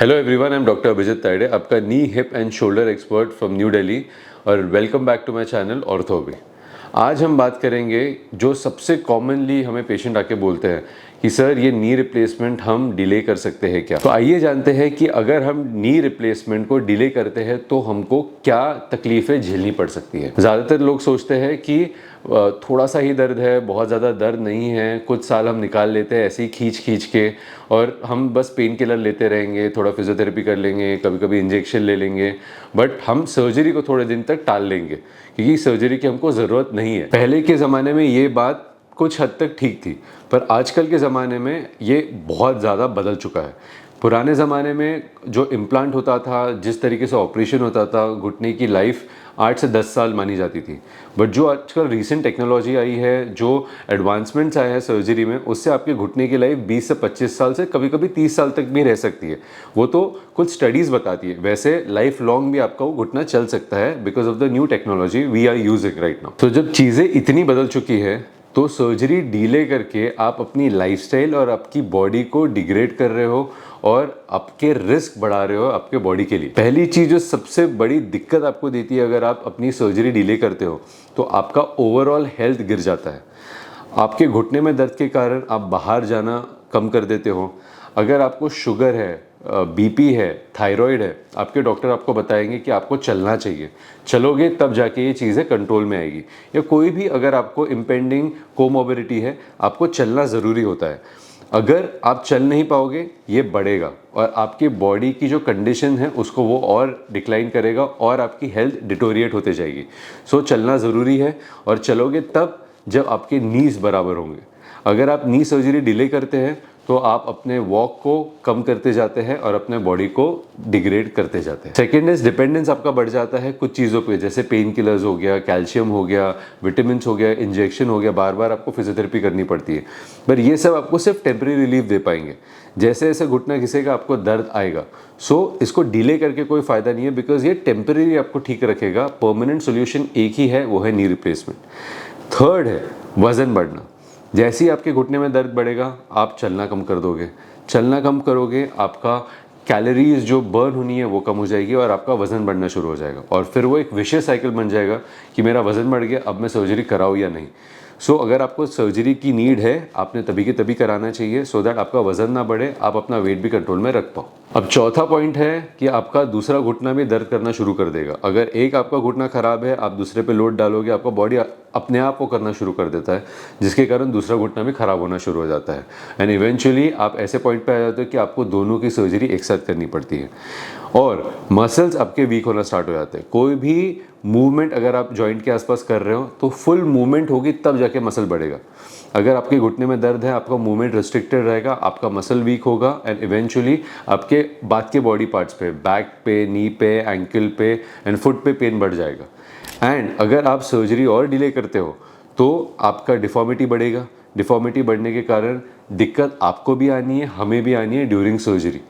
Hello everyone, I am doctor Abhijeet Tayde, आपका knee hip and shoulder expert from New Delhi. और welcome back to my channel ऑर्थोबी। आज हम बात करेंगे जो सबसे कॉमनली हमें पेशेंट आके बोलते हैं कि सर ये नी रिप्लेसमेंट हम डिले कर सकते हैं क्या। तो आइए जानते हैं कि अगर हम नी रिप्लेसमेंट को डिले करते हैं तो हमको क्या तकलीफ़ें झेलनी पड़ सकती है। ज़्यादातर लोग सोचते हैं कि थोड़ा सा ही दर्द है, बहुत ज़्यादा दर्द नहीं है, कुछ साल हम निकाल लेते हैं ऐसे ही खींच खींच के, और हम बस पेन किलर लेते रहेंगे, थोड़ा फिजियोथेरेपी कर लेंगे, कभी कभी इंजेक्शन ले लेंगे, बट हम सर्जरी को थोड़े दिन तक टाल लेंगे क्योंकि सर्जरी की हमको ज़रूरत नहीं है। पहले के ज़माने में ये बात कुछ हद तक ठीक थी, पर आजकल के ज़माने में ये बहुत ज़्यादा बदल चुका है। पुराने ज़माने में जो इम्प्लांट होता था, जिस तरीके से ऑपरेशन होता था, घुटने की लाइफ 8 से 10 साल मानी जाती थी। बट जो आजकल रीसेंट टेक्नोलॉजी आई है, जो एडवांसमेंट्स आए हैं सर्जरी में, उससे आपके घुटने की लाइफ 20 से 25 साल से कभी कभी 30 साल तक भी रह सकती है। वो तो कुछ स्टडीज़ बताती है। वैसे लाइफ लॉन्ग भी आपका वो घुटना चल सकता है because of the new technology we are using right now. तो जब चीज़ें इतनी बदल चुकी है तो सर्जरी डिले करके आप अपनी लाइफस्टाइल और आपकी बॉडी को डिग्रेड कर रहे हो और आपके रिस्क बढ़ा रहे हो आपके बॉडी के लिए। पहली चीज़ जो सबसे बड़ी दिक्कत आपको देती है अगर आप अपनी सर्जरी डिले करते हो तो आपका ओवरऑल हेल्थ गिर जाता है। आपके घुटने में दर्द के कारण आप बाहर जाना कम कर देते हो। अगर आपको शुगर है, बीपी है, थायराइड है, आपके डॉक्टर आपको बताएंगे कि आपको चलना चाहिए, चलोगे तब जाके ये चीज़ें कंट्रोल में आएगी। या कोई भी अगर आपको इम्पेंडिंग कोमोबिडिटी है, आपको चलना ज़रूरी होता है। अगर आप चल नहीं पाओगे ये बढ़ेगा और आपकी बॉडी की जो कंडीशन है उसको वो और डिक्लाइन करेगा और आपकी हेल्थ डिटोरिएट होते जाएगी। सो चलना ज़रूरी है और चलोगे तब जब आपके नीज बराबर होंगे। अगर आप नी सर्जरी डिले करते हैं तो आप अपने वॉक को कम करते जाते हैं और अपने बॉडी को डिग्रेड करते जाते हैं। सेकेंड इज डिपेंडेंस आपका बढ़ जाता है कुछ चीज़ों पे, जैसे पेन किलर्स हो गया, कैल्शियम हो गया, विटामिन हो गया, इंजेक्शन हो गया, बार बार आपको फिजियोथेरेपी करनी पड़ती है। पर ये सब आपको सिर्फ टेम्परेरी रिलीफ दे पाएंगे। जैसे जैसे घुटना घिसेगा आपको दर्द आएगा। सो इसको डिले करके कोई फ़ायदा नहीं है बिकॉज ये टेम्परेरी आपको ठीक रखेगा। परमानेंट सोल्यूशन एक ही है, वो है नी रिप्लेसमेंट। थर्ड है वज़न बढ़ना। जैसे ही आपके घुटने में दर्द बढ़ेगा आप चलना कम कर दोगे। चलना कम करोगे, आपका कैलोरीज जो बर्न होनी है वो कम हो जाएगी और आपका वज़न बढ़ना शुरू हो जाएगा। और फिर वो एक विशेष साइकिल बन जाएगा कि मेरा वज़न बढ़ गया, अब मैं सर्जरी कराऊँ या नहीं। सो अगर आपको सर्जरी की नीड है, आपने तभी के तभी कराना चाहिए सो दैट आपका वज़न ना बढ़े, आप अपना वेट भी कंट्रोल में रख पाओ। अब चौथा पॉइंट है कि आपका दूसरा घुटना भी दर्द करना शुरू कर देगा। अगर एक आपका घुटना खराब है, आप दूसरे पे लोड डालोगे, आपका बॉडी अपने आप वो करना शुरू कर देता है, जिसके कारण दूसरा घुटना भी खराब होना शुरू हो जाता है। एंड इवेंचुअली आप ऐसे पॉइंट पे आ जाते हो कि आपको दोनों की सर्जरी एक साथ करनी पड़ती है और मसल्स आपके वीक होना स्टार्ट हो जाते हैं। कोई भी मूवमेंट अगर आप जॉइंट के आसपास कर रहे हो तो फुल मूवमेंट होगी तब जाके मसल बढ़ेगा। अगर आपके घुटने में दर्द है, आपका मूवमेंट रिस्ट्रिक्टेड रहेगा, आपका मसल वीक होगा एंड इवेंचुअली आपके बाद के बॉडी पार्ट्स पे, बैक पे, नी पे, एंकल पे एंड फुट पे पेन बढ़ जाएगा। एंड अगर आप सर्जरी और डिले करते हो तो आपका डिफॉर्मिटी बढ़ेगा। डिफॉर्मिटी बढ़ने के कारण दिक्कत आपको भी आनी है, हमें भी आनी है ड्यूरिंग सर्जरी,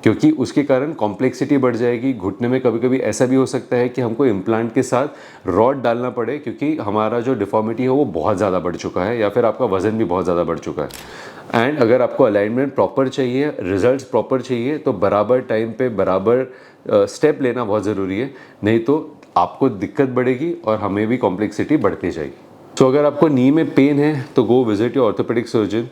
क्योंकि उसके कारण कॉम्प्लेक्सिटी बढ़ जाएगी। घुटने में कभी कभी ऐसा भी हो सकता है कि हमको इम्प्लांट के साथ रॉड डालना पड़े क्योंकि हमारा जो डिफॉर्मिटी है वो बहुत ज़्यादा बढ़ चुका है या फिर आपका वज़न भी बहुत ज़्यादा बढ़ चुका है। एंड अगर आपको अलाइनमेंट प्रॉपर चाहिए, रिजल्ट्स प्रॉपर चाहिए, तो बराबर टाइम पे बराबर स्टेप लेना बहुत ज़रूरी है, नहीं तो आपको दिक्कत बढ़ेगी और हमें भी कॉम्प्लेक्सिटी बढ़ती जाएगी। तो अगर आपको नी में पेन है तो go visit your orthopaedic surgeon.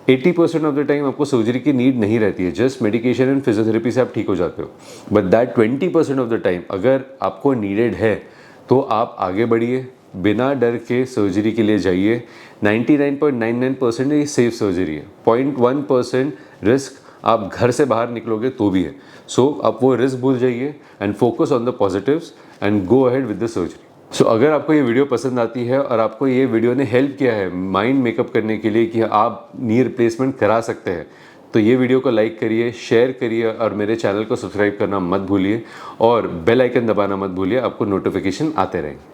80% of the time आपको सर्जरी की नीड नहीं रहती है, जस्ट मेडिकेशन एंड फिजियोथेरेपी से आप ठीक हो जाते हो। But that 20% of the time अगर आपको नीडेड है तो आप आगे बढ़िए, बिना डर के सर्जरी के लिए जाइए। 99.99% ये सेफ सर्जरी है। 0.1% रिस्क आप घर से बाहर निकलोगे तो भी है। सो आप वो रिस्क भूल जाइए and focus on the positives and go ahead with the surgery. So अगर आपको ये वीडियो पसंद आती है और आपको ये वीडियो ने हेल्प किया है माइंड मेकअप करने के लिए कि आप नी रिप्लेसमेंट करा सकते हैं, तो ये वीडियो को लाइक करिए, शेयर करिए और मेरे चैनल को सब्सक्राइब करना मत भूलिए और बेल आइकन दबाना मत भूलिए, आपको नोटिफिकेशन आते रहेंगे।